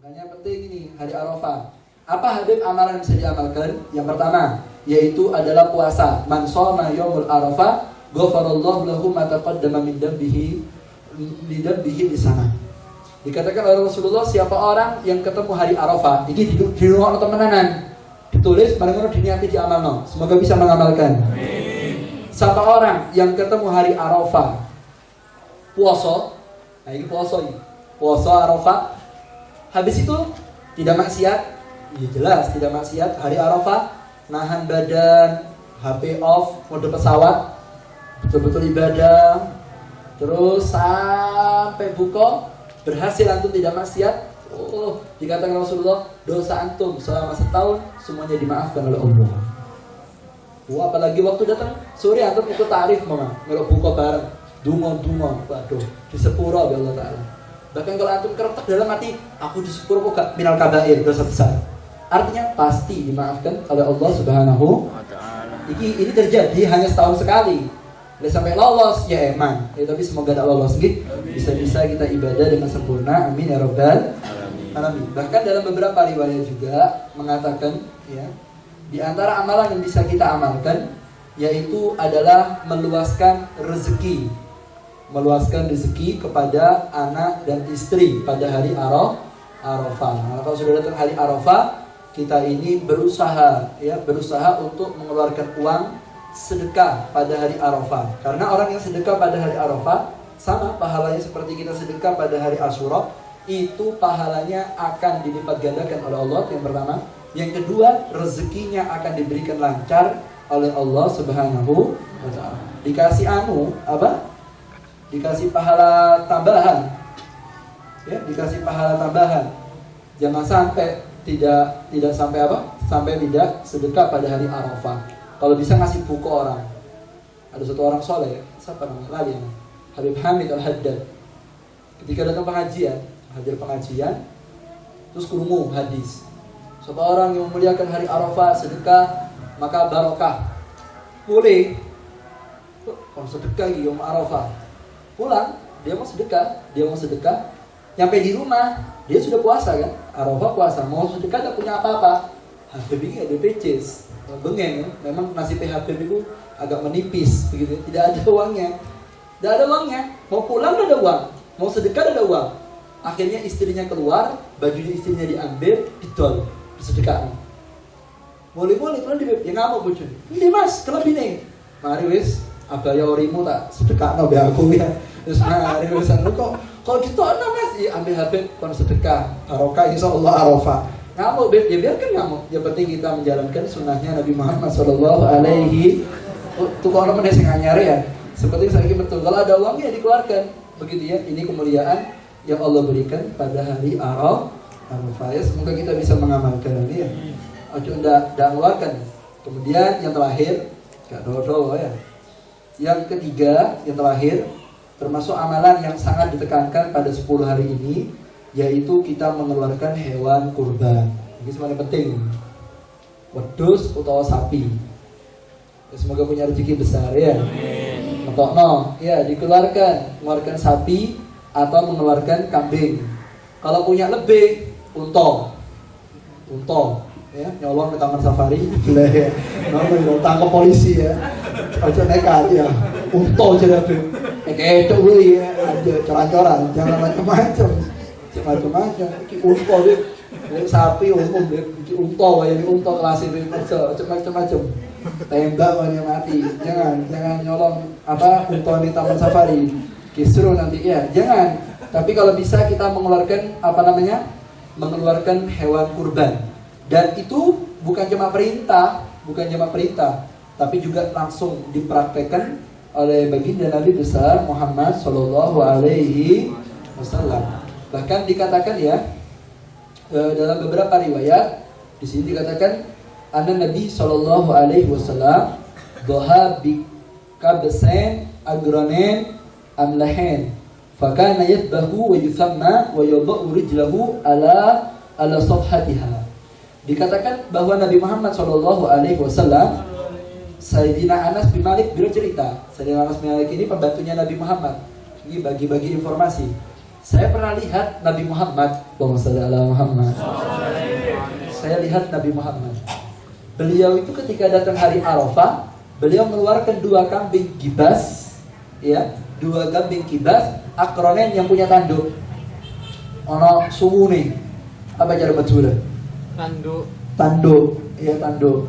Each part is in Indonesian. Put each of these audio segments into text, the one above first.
Makanya penting ini hari Arafah. Apa Habib amalan yang bisa diamalkan? Yang pertama, yaitu adalah puasa. Man shoma yaumul Arafah, ghafarallahu lahu ma taqaddama min dambihi di sana. Dikatakan oleh Rasulullah, siapa orang yang ketemu hari Arafah, ini di rumah temenanan, ditulis, barang-barang diniati di amalno. Semoga bisa mengamalkan. Amin. Siapa orang yang ketemu hari Arafah, puasa, nah ini puasa Arafah, habis itu tidak maksiat, ya jelas tidak maksiat. Hari Arafah, nahan badan, HP off, mode pesawat, betul-betul ibadah, terus sampai buka, berhasil antum tidak maksiat. Oh, dikatakan Rasulullah, dosa antum selama setahun semuanya dimaafkan oleh Allah. Wah, apalagi waktu datang sore antum ikut ta'rif mama, ngelok buka bareng, dungo, waduh, di sepuro ya Allah Ta'ala. Bahkan kalau antum keretak dalam hati, aku di sepuro kok gak minal kabair, dosa besar, artinya pasti dimaafkan oleh Allah Subhanahu wa Ta'ala. Ini terjadi hanya setahun sekali. Udah sampai lolos ya eman, ya, tapi semoga tak lolos gitu. Bisa-bisa kita ibadah dengan sempurna, amin ya robbal alamin. Bahkan dalam beberapa riwayat juga mengatakan ya, di antara amalan yang bisa kita amalkan yaitu adalah meluaskan rezeki kepada anak dan istri pada hari Arafah. Nah, kalau sudah datang hari Arafah, kita ini berusaha untuk mengeluarkan uang sedekah pada hari Arafah. Karena orang yang sedekah pada hari Arafah sama pahalanya seperti kita sedekah pada hari Asyura, itu pahalanya akan dilipat gandakan oleh Allah, yang pertama. Yang kedua, rezekinya akan diberikan lancar oleh Allah Subhanahu wa Ta'ala. Dikasih Dikasih pahala tambahan. Ya, dikasih pahala tambahan. Jangan sampai tidak sampai sampai tidak sedekah pada hari Arafah. Kalau bisa ngasih buku orang. Ada satu orang soleh, siapa namanya? Lali, Habib Hamid Al-Haddad. Ketika datang hadir pengajian, terus kurungu hadis. Siapa orang yang memuliakan hari Arafah, sedekah, maka barokah. Boleh. Kalau sedekah di Yom Arafah, pulang, dia mau sedekah. Nyampe di rumah, dia sudah puasa kan? Arafah puasa, mau sedekah tak punya apa-apa. Habib ini ada pecis. Bengen, memang nasib Habib itu agak menipis begitu, tidak ada uangnya, mau pulang tidak ada uang, mau sedekah tidak ada uang. Akhirnya istrinya keluar, bajunya istrinya diambil, ditol, disedekah. Boleh kalau dia ngamuk bocor. Ini mas, kelebih nih. Mari wis, abaya orimu tak sedekah no biar aku ya. Terus mari wis kok ditolak mas, ya ambil Habib kon sedekah, barokah insyaallah Arafah. Ngamuk, ya biarkan ngamuk. Yang penting kita menjalankan sunnahnya Nabi Muhammad Sallallahu Alaihi. Tuh kalau mana sing anyar ya. Seperti saya betul. Kalau ada uangnya dikeluarkan. Begitu ya. Ini kemuliaan yang Allah berikan pada hari Arafah. Ya, semoga kita bisa mengamalkan ini ya. Ojo ndak mengeluarkan. Kemudian yang terakhir, gak dodo ya. Yang ketiga, yang terakhir, termasuk amalan yang sangat ditekankan pada 10 hari ini, yaitu kita mengeluarkan hewan kurban. Ini semuanya penting. Wedhus atau sapi. Ya, semoga punya rezeki besar ya. Amin. Ya, mengeluarkan sapi atau mengeluarkan kambing. Kalau punya lebih, unta, ya, nyolong ke taman safari, boleh ya. Tangkap polisi ya. Ojo nekat ya. Unta aja lebih. Kayak itu ya, ada coran-coran, jangan macam-macam. Iki unta deh, sapi umum deh, iki unta wae unta kelas ini macam-macam. Tembak wae mati. Jangan nyolong unta di taman safari. Kisru nanti ya, jangan. Tapi kalau bisa kita mengeluarkan mengeluarkan hewan kurban. Dan itu bukan cuma perintah, tapi juga langsung dipraktekkan oleh baginda Nabi besar Muhammad Sallallahu Alaihi Wasallam. Bahkan dikatakan ya, dalam beberapa riwayat di sini dikatakan anna Nabi Sallallahu Alaihi Wasallam doha bi kabsen agranen amlahen fakana yadbahu wa yusamma wa yadau rijlahu ala safhatiha. Dikatakan bahwa Nabi Muhammad Sallallahu Alaihi Wasallam, Sayyidina Anas bin Malik bercerita. Sayyidina Anas bin Malik ini pembantunya Nabi Muhammad. Ini bagi-bagi informasi. Saya pernah lihat Nabi Muhammad, Allahumma shalli ala Muhammad. Saya lihat Nabi Muhammad. Beliau itu ketika datang hari Arafah, beliau mengeluarkan 2 kambing gibas, ya, 2 kambing gibas, akronen yang punya tanduk. Ono sumune. Apa cara bacanya? Tanduk, ya tanduk.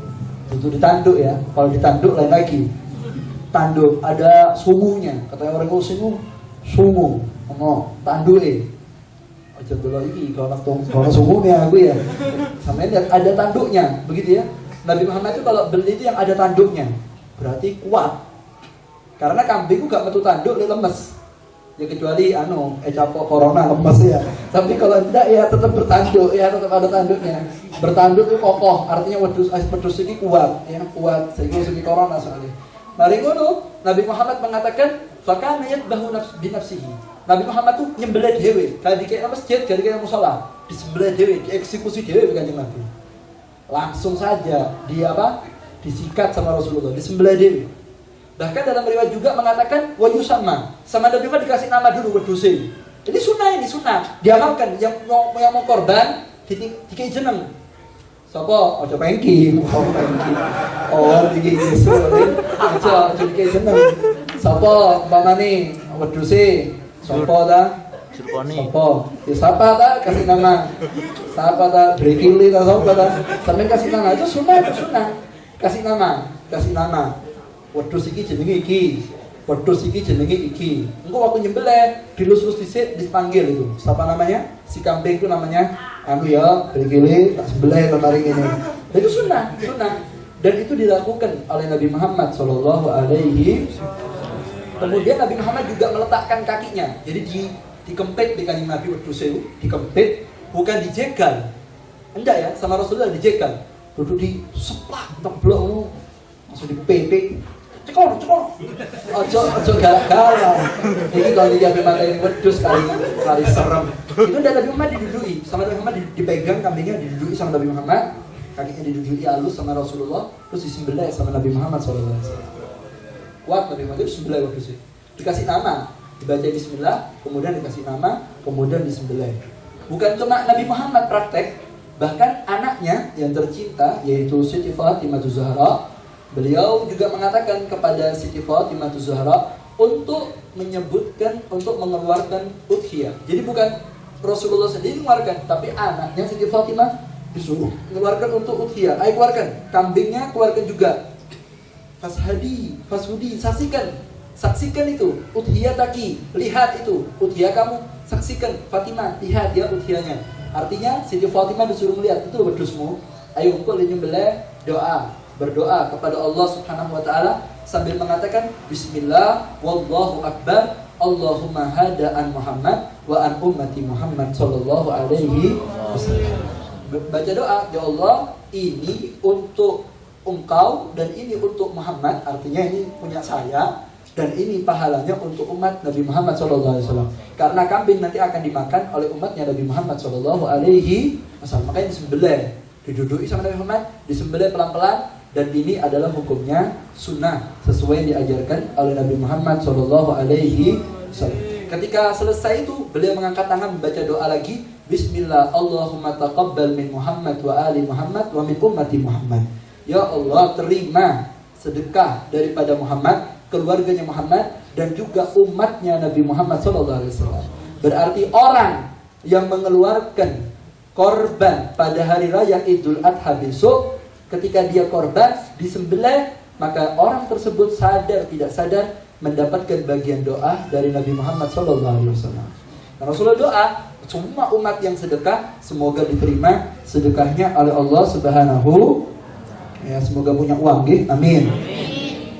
Itu ditanduk ya. Kalau ditanduk lain lagi. Tanduk ada sumunya. Katanya orang Muslim sumu. Tanduke. Aja dulu iki kalau sumunya aku ya. Sampai ada tanduknya, begitu ya. Nabi Muhammad itu kalau beli itu yang ada tanduknya, berarti kuat. Karena kambing itu gak metu tanduk, dia lemes. Ya kecuali capok corona lemes ya. Tapi kalau enggak ya tetap bertanduk ya, tetap ada tanduknya. Bertanduk itu kokoh, artinya wedhus ini kuat, ya kuat. Sehingga segi corona soalnya. Mari ngono, Nabi Muhammad mengatakan, "Fakana yadbahu binafsihi." Nabi Muhammad tuh nyembelih dhewe, gak dikek masjid, gak dikek musala, disembelih dhewe, dieksekusi dhewe Kanjeng Nabi. Langsung saja disikat sama Rasulullah, disembelih dhewe. Bahkan dalam riwayat juga mengatakan wa yusamma, sama Nabi Muhammad dikasih nama dulu wedhuse. Ini sunnah, diamalkan. Yang mau korban dikai jeneng. Sapa? Aja pengki, Oh, iki Yesus. Aja dikai jeneng. Sapa umpamane wedhuse? Sapa ta? Sapa? Ya sapa ta kasih nama. Sapa ta? Brekili ta sapa ta? Sampeyan kasih nama itu sunnah. Kasih nama. Wedhus iki jenenge iki. Wedhus iki jenenge iki. Engko waktu nyembelih dilus-lus dhisik dipanggil itu. Siapa namanya? Si kambing itu namanya Brekili tak sembelih kemarin ini. Itu sunnah. Dan itu dilakukan oleh Nabi Muhammad sallallahu alaihi. Kemudian Nabi Muhammad juga meletakkan kakinya. Jadi dikempit di Kanjeng Nabi wedhus itu, dikempit, bukan dijegal. Enggak ya, sama Rasulullah dijegal. Duduk di seplak, teblok, langsung dipepek. Cekor. Ojo galak-galak. Ini kalau dia matain wedhus kali serem. Itu dari Nabi Muhammad diduduki, sama Nabi Muhammad dipegang kambingnya, diduduki sama Nabi Muhammad, kakinya diduduki halus sama Rasulullah, terus disembelih sama Nabi Muhammad SAW. Kuat Nabi Muhammad itu disembelih wedhus. Dikasih nama, dibaca bismillah, kemudian dikasih nama, kemudian disembelih. Bukan cuma Nabi Muhammad praktek, bahkan anaknya yang tercinta yaitu Siti Fatimah Zahra, beliau juga mengatakan kepada Siti Fatimah Zahra untuk mengeluarkan udhiyah. Jadi bukan Rasulullah sendiri mengeluarkan, tapi anaknya Siti Fatimah disuruh mengeluarkan untuk udhiyah. Ayo keluarkan, kambingnya keluarkan juga. Fashudi, saksikan itu udhiyataki, lihat itu udhiyah kamu, saksikan Fatimah, lihat ya udhiyahnya. Artinya Siti Fatimah disuruh melihat itu wedhusmu. Ayo engkau nyembelih, berdoa kepada Allah Subhanahu wa taala sambil mengatakan bismillah wallahu akbar Allahumma hada an Muhammad wa an ummati Muhammad sallallahu alaihi wasallam. Baca doa, ya Allah, ini untuk engkau dan ini untuk Muhammad, artinya ini punya saya dan ini pahalanya untuk umat Nabi Muhammad SAW. Karena kambing nanti akan dimakan oleh umatnya Nabi Muhammad SAW. Makanya disembelih, diduduki sama Nabi Muhammad, disembelih pelan-pelan, dan ini adalah hukumnya sunnah sesuai yang diajarkan oleh Nabi Muhammad SAW. Ketika selesai itu beliau mengangkat tangan membaca doa lagi, Bismillah Allahumma taqabbal min Muhammad wa ali Muhammad wa min ummati Muhammad. Ya Allah, terima sedekah daripada Muhammad, keluarganya Muhammad, dan juga umatnya Nabi Muhammad SAW. Berarti orang yang mengeluarkan korban pada hari raya Idul Adha besok, ketika dia korban disembelih, maka orang tersebut sadar tidak sadar mendapatkan bagian doa dari Nabi Muhammad SAW. Nah, Rasulullah doa semua umat yang sedekah semoga diterima sedekahnya oleh Allah Subhanahu. Ya, semoga punya uang, gitu. Amin.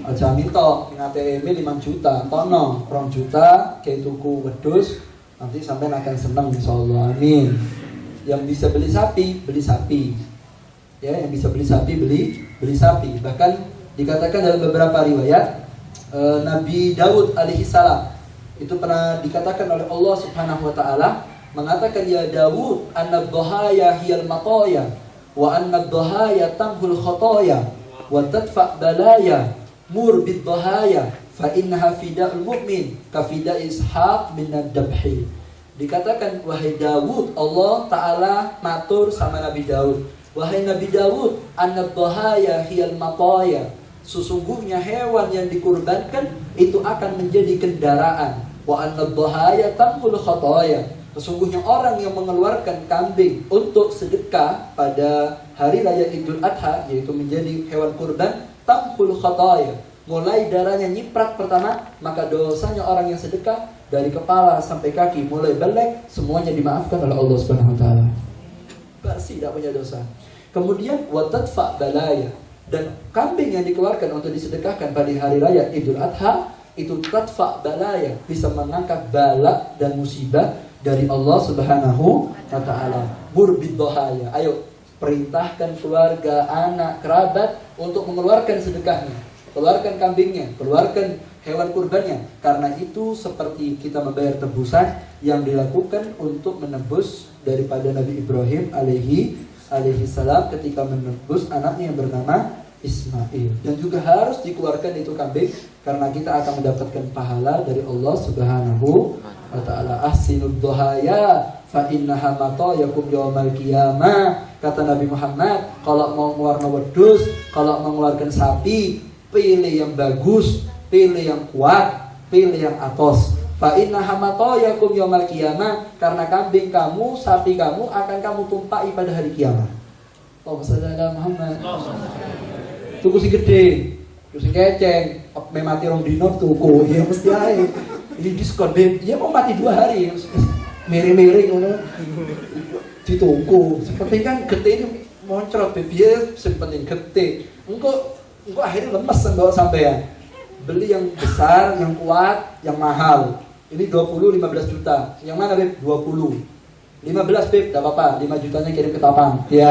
Aja minta ning ATM 5 juta, tono 2 juta kayak tuku wedhus, nanti sampai akan senang insyaallah. Amin. Yang bisa beli sapi. Ya, yang bisa beli sapi beli sapi. Bahkan dikatakan dalam beberapa riwayat Nabi Daud alaihi salam itu pernah dikatakan oleh Allah Subhanahu wa taala mengatakan, ya Daud, an-dhahaya hiyal mataya wa an-dhahaya tamhul khataya wa tadfa balaya mur bid-dhahaya fa innaha fida'ul mu'min ka fida'i ishaq min ad-dabhi. Dikatakan, wahai Daud, Allah Ta'ala matur sama Nabi Daud, wahai Nabi Daud, an-nadhahaya hiyal mataya, sesungguhnya hewan yang dikurbankan itu akan menjadi kendaraan. Wa an-nadhahaya tamhul khataya, sesungguhnya orang yang mengeluarkan kambing untuk sedekah pada hari raya Idul Adha, yaitu menjadi hewan kurban, tamhul khataya, mulai darahnya nyiprat pertama, maka dosanya orang yang sedekah dari kepala sampai kaki mulai belek semuanya dimaafkan oleh Allah Subhanahu wa taala. Bersih, tidak punya dosa. Kemudian wa tadfa balaya, dan kambing yang dikeluarkan untuk disedekahkan pada hari raya Idul Adha itu tadfa balaya, bisa mengangkat bala dan musibah dari Allah Subhanahu wa taala. Burbidhaya, ayo perintahkan keluarga, anak, kerabat untuk mengeluarkan sedekahnya. Keluarkan kambingnya, keluarkan hewan kurbannya. Karena itu seperti kita membayar tebusan yang dilakukan untuk menebus daripada Nabi Ibrahim alaihi salam ketika menebus anaknya yang bernama Ismail. Dan juga harus dikeluarkan itu kambing karena kita akan mendapatkan pahala dari Allah Subhanahu wa taala. Ahsinud dhahaya fa innaha matayakum yaumal qiyamah. Kata Nabi Muhammad, kalau mau ngeluarkan wedhus, kalau mengeluarkan sapi, pilih yang bagus, pilih yang kuat, pilih yang atos. Fa innaha matayakum yaumal qiyamah, karena kambing kamu, sapi kamu akan kamu tumpahi pada hari kiamat. Allahumma shalli ala Muhammad. Tuku sing gede, tuku sing keceng, mati rong dino tuku, ya mesti ae. Ini diskon, dia mau mati 2 hari, miring-miring ngono. Dituku. Seperti kan gede ini moncrot, biar sepenting gede. Engko akhirnya lemes bawa sampean. Beli yang besar, yang kuat, yang mahal. Ini 20-15 juta. Yang mana Beb? 20. 15 Beb, enggak apa-apa. 5 jutanya kirim ke Tapang. Ya.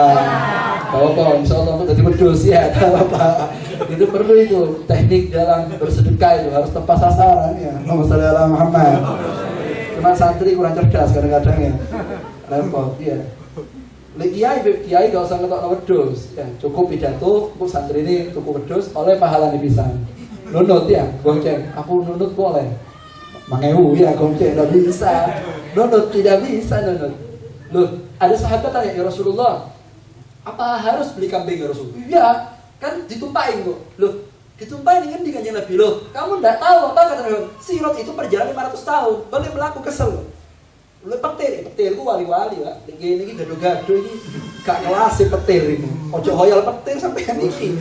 Enggak apa-apa, insyaallah untuk jadi wedhus ya, enggak apa-apa. Itu perlu itu teknik dalam bersedekah itu harus tepat sasaran ya. Allahumma shalli ala Muhammad. Cuma santri kurang cerdas kadang-kadang ya. Repot ya. Lek kiai gak usah ngetokno wedhus, ya cukup pidato, cukup santri ini tuku wedhus oleh pahala pisan. Nunut ya, gonceng. Aku nunut boleh. 5.000 ya gonceng, enggak bisa. Nunut tidak bisa nunut. Loh, ada sahabat tanya, ya Rasulullah, apa harus beli kambing ya Rasul? Iya, kan ditumpahin kok. Loh, ditumpahin kan di kanjeng Nabi. Loh, kamu enggak tahu apa kata Nabi? Sirot itu perjalanan 500 tahun, boleh melaku kesel. Lu petir ku wali-wali lah. Iki gado-gado iki gak kelas petir ini. Ojo hoyal petir sampean iki.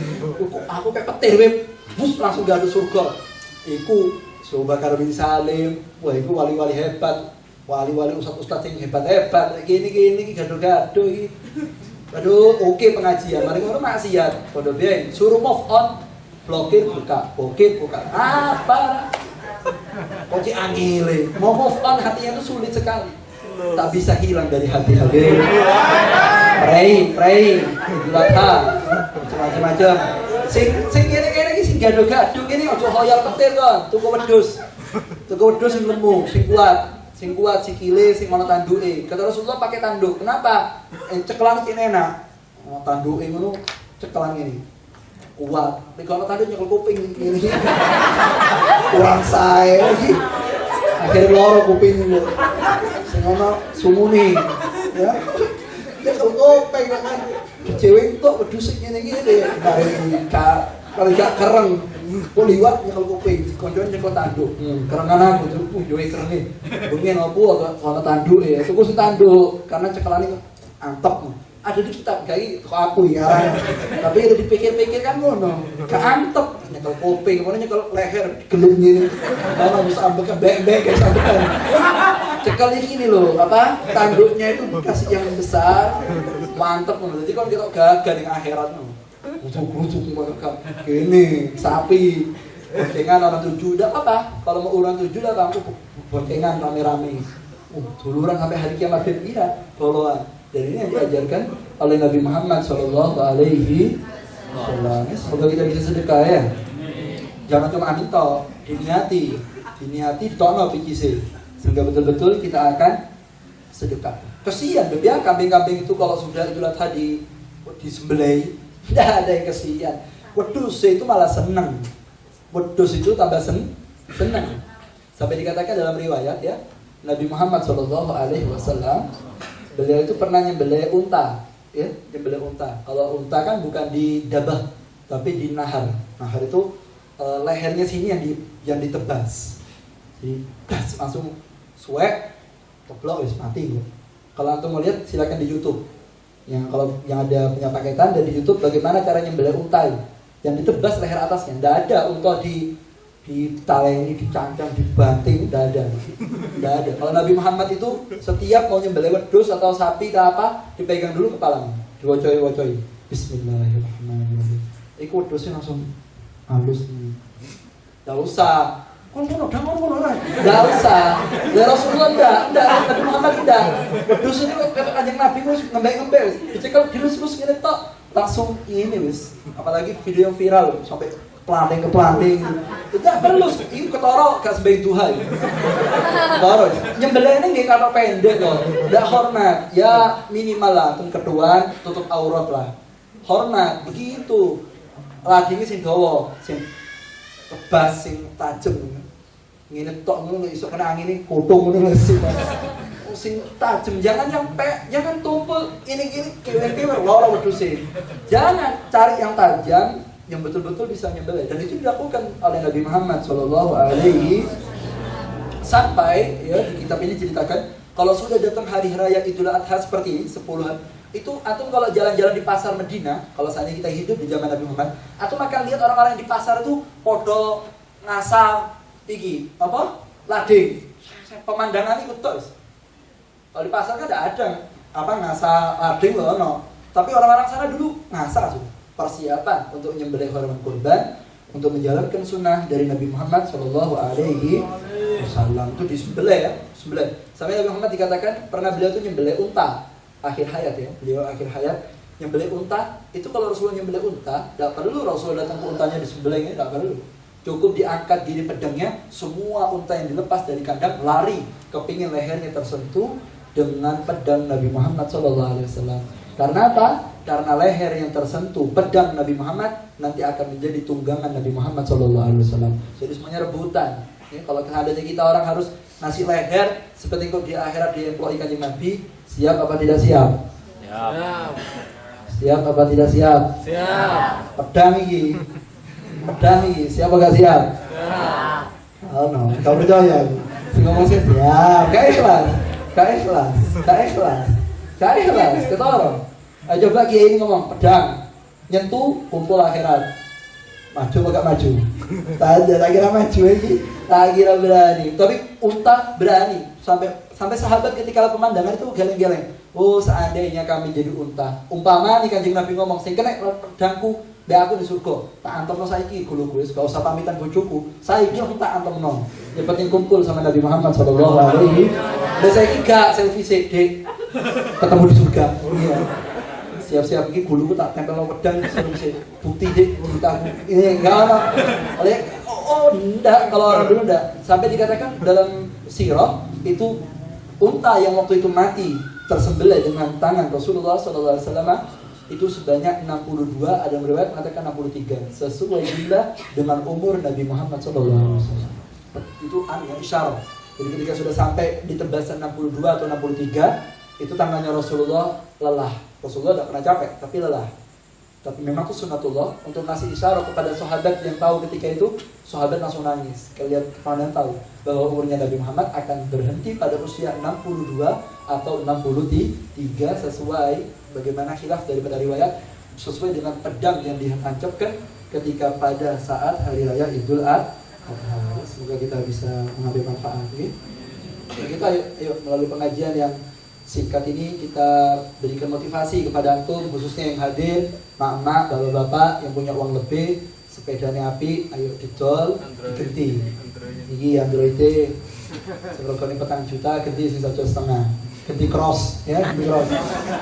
Aku kayak petir web, bus langsung gado surga. Iku Abu Bakar bin Salim, wah iku wali-wali hebat. Wali-wali ustaz-ustaz yang hebat-hebat. Gini iki gado-gado iki. Aduh, oke pengajian. Mari ngono maksiat. Padha biyen suruh move on, blokir buka. Apa? Kunci angile, mau move on hatinya itu sulit sekali, tak bisa hilang dari hati. Pray, dilata, macam-macam. Sing kene sing gado-gado ini ojo hoyal petir kan, tuku wedhus sing lemu, sing kuat sikile, sing ana tanduke. Kata Rasulullah pakai tanduk, kenapa? Cekelan iki enak, tanduke ngono cekelan ini. Kuat, nek kalau tadi nyekel kuping ini kurang sae iki akhirnya loro kuping lho sing ono sumune ya nyekel kuping kan cewek tok wedhus ngene iki deh kali gak kereng kok liwat nyekel kuping koncoan nyekel tanduk kerengan aku yo kerenge bengen opo ana tanduke tuku sing tanduk karena cekelane antep. Ada di kitab kayak kok aku ya. Tapi udah dipikir-pikir kan ngono. Keantep nyekel kuping, kemudian nyekel leher, gelung gini. Kalau bisa ambek bek-bek kayak sampean. Cekel ini loh, apa? Tanduknya itu dikasih yang besar, mantep ngono. Jadi kalau kita gagal di akhirat ngono. Ujuk-ujuk mereka. Gini, sapi. Boncengan orang 7 enggak apa-apa. Kalau mau orang 7 lah kamu boncengan rame-rame. Duluran sampai hari kiamat iya, toloan. Dan ini yang diajarkan oleh Nabi Muhammad Sallallahu Alaihi Wasallam. Semoga kita bisa sedekah ya. Jangan cuma minta, diniati, ditokno pikise. Sehingga betul-betul kita akan sedekah. Kesian, ya kambing-kambing itu kalau sudah Idul Adha disembelih, tidak ada yang kesian. Wedhus itu malah senang. Wedhus itu tambah senang. Sampai dikatakan dalam riwayat ya, Nabi Muhammad SAW, beliau itu pernah nyembelih unta, ya, nyembelih unta. Kalau unta kan bukan di dabah, tapi di nahar. Nahar itu lehernya sini yang ditebas. Jadi langsung suek, keblok, wis mati gua. Kalau antum mau lihat silakan di YouTube. Kalau yang ada punya paketan dan di YouTube bagaimana cara nyembelih unta yang ditebas leher atasnya. Tidak ada unta ditaleni, dicancang, dibanting, tidak ada. Tidak ada. Kalau Nabi Muhammad itu setiap mau nyembelih wedhus atau sapi atau apa, dipegang dulu kepalanya, diwacoi-wacoi. Bismillahirrahmanirrahim. Iku wedhusnya langsung halus. Tidak usah. Tidak usah. Ya Rasulullah tidak. Nabi Muhammad tidak. Wedhus itu kanjeng Nabi wis ngembek-ngembek, dicekel dilus-lus ngene tok. Langsung ini wis. Apalagi video yang viral sampai planting. Tidak perlu, ini ketoro gak sebaik Tuhan. Ketoro, nyembelih ini gak kata pendek kok. Tidak hormat, ya minimal lah, keduaan tutup aurat lah. Hormat, begitu. Lagi ini sing dawa, sing tebas, sing tajem. Ngene tok ngono iso kena angin ini kodong ngono sing tajem, jangan jangan tumpul ini kewer-kewer loro wedhuse. Jangan cari yang tajam yang betul-betul bisa nyembelih, dan itu dilakukan oleh Nabi Muhammad SAW sampai ya di kitab ini ceritakan kalau sudah datang hari raya Idul Adha seperti ini 10-an itu antum kalau jalan-jalan di pasar Medina, kalau saatnya kita hidup di zaman Nabi Muhammad, antum akan lihat orang-orang yang di pasar itu podo ngasal iki apa lading pemandangan itu terus. Kalau di pasar kan tidak ada apa ngasal lading loh no. Tapi orang-orang sana dulu ngasal tuh. Persiapan untuk menyembelih hewan kurban untuk menjalankan sunnah dari Nabi Muhammad SAW itu disembelih ya, sembelih. Sampai Nabi Muhammad dikatakan pernah beliau itu nyembelih unta akhir hayat ya, beliau akhir hayat nyembelih unta. Itu kalau Rasulullah nyembelih unta, tidak perlu Rasulullah datang ke untanya disembelihnya, tidak perlu. Cukup diangkat gini pedangnya, semua unta yang dilepas dari kandang lari, kepingin lehernya tersentuh dengan pedang Nabi Muhammad SAW. Karena apa? Karena leher yang tersentuh pedang Nabi Muhammad nanti akan menjadi tunggangan Nabi Muhammad SAW. Jadi semuanya rebutan. Ya, kalau keadaannya kita orang harus ngasih leher seperti kok di akhirat diemploy kanjeng Nabi, siap apa tidak siap? Siap. Siap apa tidak siap? Siap. Pedang ini, siap apa gak siap? Siap. Oh no, kau percaya? Si ngomong siap. Gak ikhlas. Ketara. Coba kiai ini ngomong pedang, nyentuh kumpul akhirat. Maju apa gak maju? Tak kira maju lagi, tak kira berani. Tapi unta berani. Sampai sahabat ketika pemandangan itu geleng-geleng. Oh seandainya kami jadi unta. Umpama nih kanjeng Nabi ngomong, sing kena pedangku, biar aku di surga. Tak antemno saiki gulu-gulu, gak usah pamitan bojoku. Saiki aku tak antemno. Yang penting kumpul sama Nabi Muhammad SAW. Dan saiki gak selfie sik, Dik. Ketemu di surga. Iya. Siap-siap ini guluku tak tempel lo pedang selfie bukti Dik, ceritaku. Ini enggak ono. Enggak, kalau orang dulu enggak. Sampai dikatakan dalam sirah itu unta yang waktu itu mati tersembelih dengan tangan Rasulullah SAW itu sebanyak 62, ada yang riwayat mengatakan 63, sesuai jumlah dengan umur Nabi Muhammad SAW. Itu isyarat. Jadi ketika sudah sampai di tebasan 62 atau 63, itu tangannya Rasulullah lelah. Rasulullah tidak pernah capek, tapi lelah. Tapi memang itu sunnatullah untuk ngasih isyarat kepada sahabat yang tahu ketika itu, sahabat langsung nangis. Kalian kalian tahu bahwa umurnya Nabi Muhammad akan berhenti pada usia 62 atau 63 sesuai bagaimana khilaf daripada riwayat, sesuai dengan pedang yang ditancapkan ketika pada saat hari raya Idul Adha. Semoga kita bisa mengambil manfaat ini. Kita ayo melalui pengajian yang singkat ini kita berikan motivasi kepada antum khususnya yang hadir, mak-mak, bapak-bapak yang punya uang lebih, sepedanya api, ayo didol, diganti. Ini Android seberapa nih 4 juta, ganti sing 1,5, ganti cross, ya, ganti cross.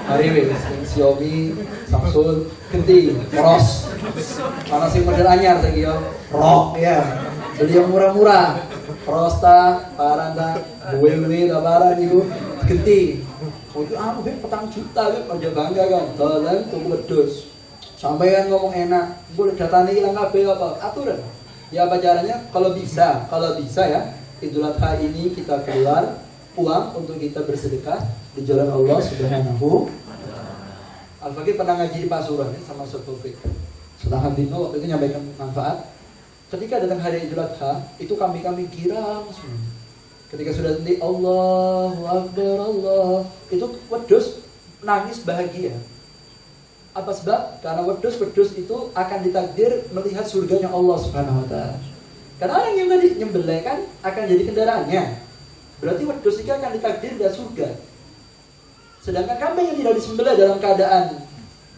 Mari wis, Xiaomi, Samsung, ganti cross. Mana sih model anyar saiki yo? Rock ya. Beli yang murah-murah. Prosta, paranda, wewe, tabaran itu ganti. Oh itu ben 4 juta kan, aja bangga kan. Dolan tuku wedhus. Sampeyan ngomong enak, boleh datane ilang kabeh apa? Aturan. Ya apa caranya? Kalau bisa ya, Idul Adha ini kita keluar uang untuk kita bersedekah di jalan Allah Subhanahu. Al-Fakir pernah ngaji di Pasuruan ya, sama Ustaz Taufik. Ustaz Hamdino waktu itu nyampaikan manfaat. Ketika datang hari Idul Adha, itu kami girang semua. Ketika sudah nanti Allahu Akbar Allah, itu wedhus nangis bahagia. Apa sebab? Karena wedhus itu akan ditakdir melihat surganya Allah Subhanahu wa taala. Karena orang yang tadi nyembelih kan akan jadi kendaraannya. Berarti wedhus itu akan ditakdir dari surga. Sedangkan kambing yang tidak disembelih dalam keadaan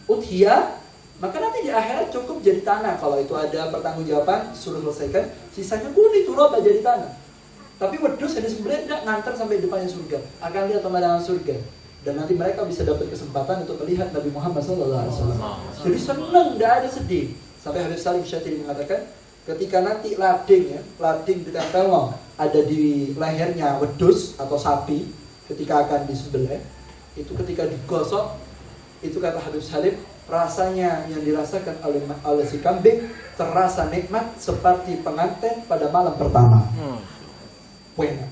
udhiyah, maka nanti di akhirat cukup jadi tanah. Kalau itu ada pertanggungjawaban, suruh selesaikan, sisanya kulit turut jadi tanah. Tapi wedhus yang disembelih tidak ngantar sampai depannya surga, akan lihat pemandangan surga. Dan nanti mereka bisa dapat kesempatan untuk melihat Nabi Muhammad SAW. Jadi senang, tidak ada sedih. Sampai Habib Salim Syatiri mengatakan, ketika nanti lading ditempel ada di lehernya wedhus atau sapi, ketika akan disembelih, itu ketika digosok, itu kata Habib Salim, rasanya yang dirasakan oleh si kambing terasa nikmat seperti pengantin pada malam pertama. Enak.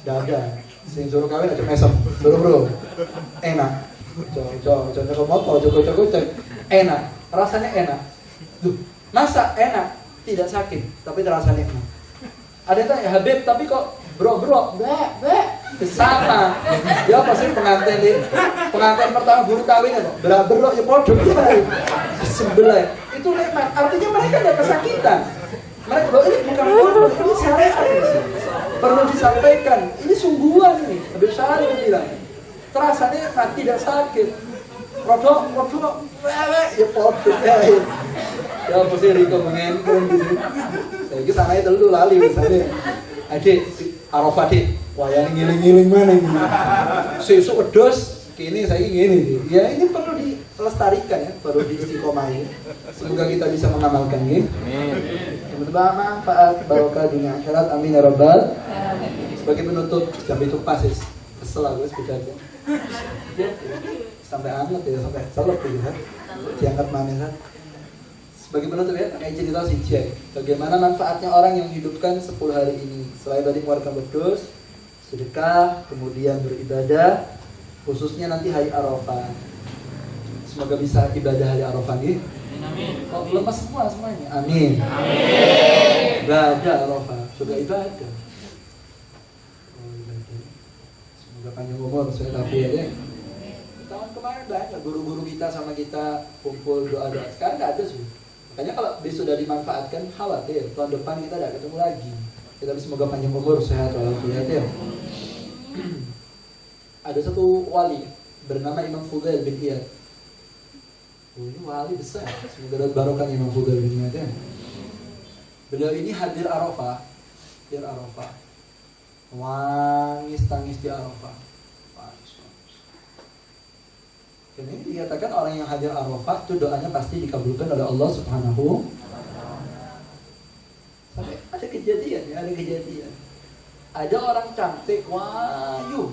Dada. Sing suruh kawin aja mesem, bro, enak. Coba, enak. Rasanya enak. Duh, masa enak? Tidak sakit, tapi terasa nikmat. Ada yang tanya, Habib, tapi kok bro, sama. Ya pasti pengantin pertama buru kawin ya, bro ya podo sebelah. Itu nikmat. Artinya mereka tidak kesakitan. Mereka ini bukan bodoh, ini syariat. Perlu disampaikan. Ini sungguhan ini. Habib Syarif bilang, terasa nikmat, tidak sakit. Rodok, ya podo. Ya pasti Riko mengengkong gitu. Saya kira tanahnya dulu lali misalnya. Adik, Arafah dik, wayang ngiling-ngiling mana ini? Sesuk wedhus, kini saya ingin. Ya ini perlu dilestarikan ya, perlu diistiqomahi. Semoga kita bisa mengamalkan ini. Semoga manfaat barokah dunia akhirat, amin ya rabbal. Sebagai penutup, jam itu pas ya, kesel aku sepeda aja. Sampai anget ya, sampai selep ya, diangkat mana. Sebagai penutup ya, kayak cerita si Jack. Bagaimana manfaatnya orang yang hidupkan 10 hari ini. Selain tadi mengeluarkan wedhus, sedekah, kemudian beribadah, khususnya nanti hari Arafah. Semoga bisa ibadah hari Arafah ini. Amin. Kok lemas semuanya? Amin. Amin. Ibadah Arafah, juga ibadah. Semoga panjang umur, saya tafiat ya. Tahun kemarin banyak guru-guru kita sama kita kumpul doa-doa. Sekarang nggak ada sih. Makanya kalau besok sudah dimanfaatkan, khawatir tahun depan kita tidak ketemu lagi. Kita semoga panjang umur, sehat walafiat ya. Ada satu wali bernama Imam Fudail bin Iyad. Ini wali besar. Semoga dapat barokah Imam Fudail bin Iyad ya. Beliau ini hadir Arafah. Tangis di Arafah. Ini dikatakan orang yang hadir Arafah itu doanya pasti dikabulkan oleh Allah Subhanahu. Sampai ada kejadian. Ada orang cantik, wayu,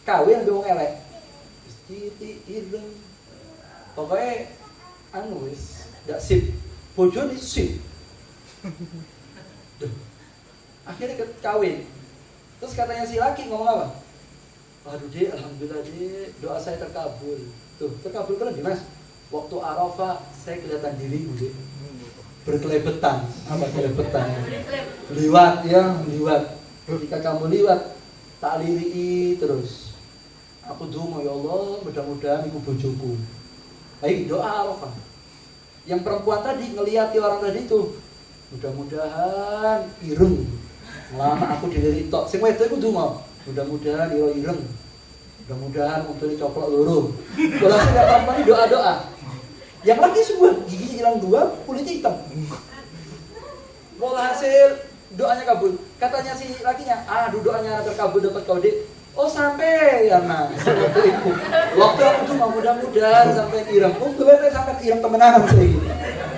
kawin dengan wong elek. Titi ireng. Pokoknya wis ndak sip. Bojone sip. Akhirnya kawin. Terus katanya si laki ngomong apa? Waduh dek, alhamdulillah dek, doa saya terkabul. Tuh, terkabul kan Mas? Waktu Arafah saya kelihatan dirimu dek. Berkelebetan. Apa kelebetan? Liwat. Ketika kamu liwat, tak liri terus. Aku donga ya Allah, mudah-mudahan iku bojoku. Ayo doa Arafah. Yang perempuan tadi ngeliati orang tadi itu, mudah-mudahan ireng. Lama aku dilirik tok. Sing wedok iku donga. Mudah-mudahan ireng. Mudah-mudahan untuk coplok loro. Kalau saya nggak paham doa-doa. Yang laki semua giginya hilang 2, kulitnya hitam. Walhasil doanya kabul. Katanya si lakinya, doanya terkabul dapat kau dek. Oh sampai ya mas. Waktu aku tuh mudah-mudahan sampai ireng. Oh gue sampai ireng temenan sih.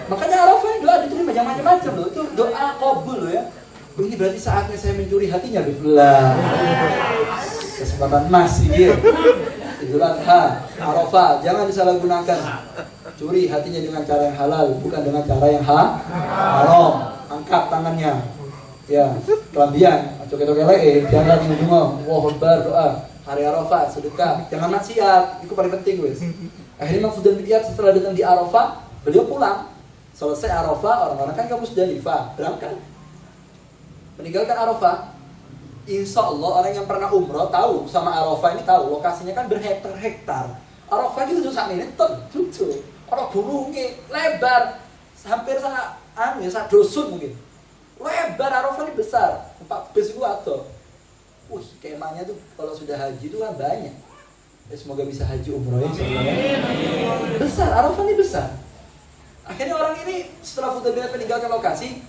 Makanya Arafah doa diterima jangan macam-macam loh. Itu doa kabul loh ya. Ini berarti saatnya saya mencuri hatinya Bismillah. Kesempatan emas gitu. Idul Adha, Arafah, jangan disalahgunakan. Curi hatinya dengan cara yang halal, bukan dengan cara yang haram. Angkat tangannya. Ya, kelambian coket-coket jangan ngomong, wah berdoa, hari Arafah, sedekah, jangan maksiat, itu paling penting wes. Akhirnya Imam Fudail bin Iyad setelah datang di Arafah, beliau pulang. Selesai Arafah, orang-orang kan ke Musdalifah, berangkat. Meninggalkan Arafah, insya Allah orang yang pernah umroh tahu sama Arafah ini tahu, lokasinya kan berhektar-hektar. Arafah itu tuh saat ini tuh, orang burungnya lebar, hampir sak dosun mungkin. Lebar Arafah ini besar, 4 bis itu atau. Kemahnya tuh kalau sudah haji itu kan banyak. Semoga bisa haji umroh ya. Besar, Arafah ini besar. Akhirnya orang ini setelah Fudail bin Iyad meninggalkan lokasi,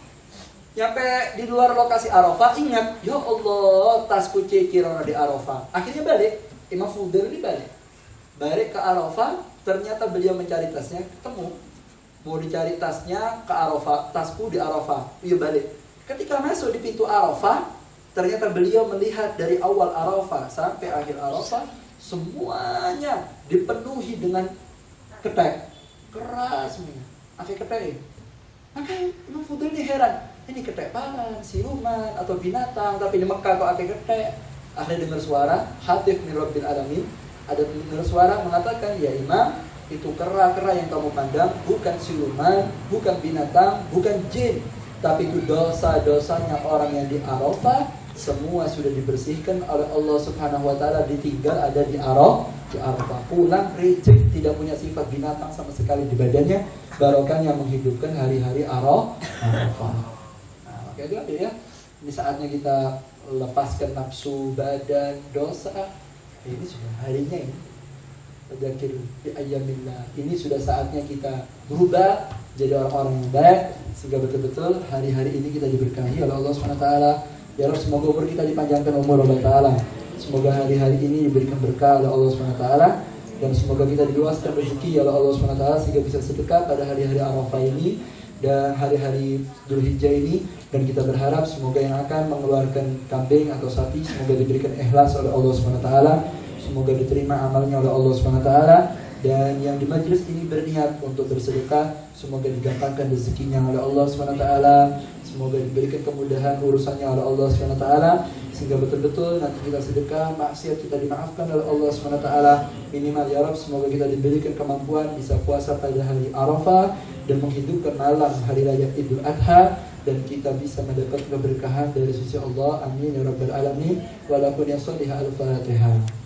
nyampe di luar lokasi Arafah, ingat, ya Allah, tasku kirana di Arafah. Akhirnya balik, Imam Fudail ini balik ke Arafah, ternyata beliau mencari tasnya, ketemu. Mau dicari tasnya ke Arafah, tasku di Arafah, iya balik. Ketika masuk di pintu Arafah, ternyata beliau melihat dari awal Arafah sampai akhir Arafah, semuanya dipenuhi dengan ketek, keras semuanya. Akhir ketek. Maka Imam Fudail ini heran, ini ketek palan, siluman atau binatang, tapi di Mekah kok akhir ketek. Akhirnya dengar suara, Hatif min Rabbil Alamin, ada dengar suara mengatakan, ya Imam, itu kera-kera yang kamu pandang bukan siluman, bukan binatang, bukan jin, tapi itu dosa-dosanya orang yang di Arafah, semua sudah dibersihkan oleh Allah Subhanahu wa taala, ditinggal ada di Arafah. Pulang reject, tidak punya sifat binatang sama sekali di badannya, barokahnya menghidupkan hari-hari Arafah. Nah, oke itu ya. Ini saatnya kita lepaskan nafsu badan, dosa. Ini sudah harinya ini. Fadzakir bi ayyamillah. Ini sudah saatnya kita berubah jadi orang-orang yang baik sehingga betul-betul hari-hari ini kita diberkahi oleh Allah Subhanahu wa taala. Ya Allah, semoga umur kita dipanjangkan umur Allah Ta'ala. Semoga hari-hari ini diberikan berkah oleh Allah Subhanahu wa taala, dan semoga kita diluaskan rezeki oleh Allah Subhanahu wa taala sehingga bisa sedekah pada hari-hari Arafah ini dan hari-hari Dzulhijjah ini. Dan kita berharap semoga yang akan mengeluarkan kambing atau sapi semoga diberikan ikhlas oleh Allah Subhanahu wa taala, semoga diterima amalnya oleh Allah Subhanahu wa taala, dan yang di majelis ini berniat untuk bersedekah semoga digampangkan rezekinya oleh Allah Subhanahu wa taala, semoga diberikan kemudahan urusannya oleh Allah Subhanahu wa taala, sehingga betul-betul nanti kita sedekah, maksiat kita dimaafkan oleh Allah Subhanahu wa taala. Minimal ya Rabb, semoga kita diberikan kemampuan bisa puasa pada hari Arafah dan menghidupkan malam hari raya Idul Adha, dan kita bisa mendapat keberkahan dari sisi Allah. Amin ya rabbal alamin. Walaupun yang Al-Fatihah.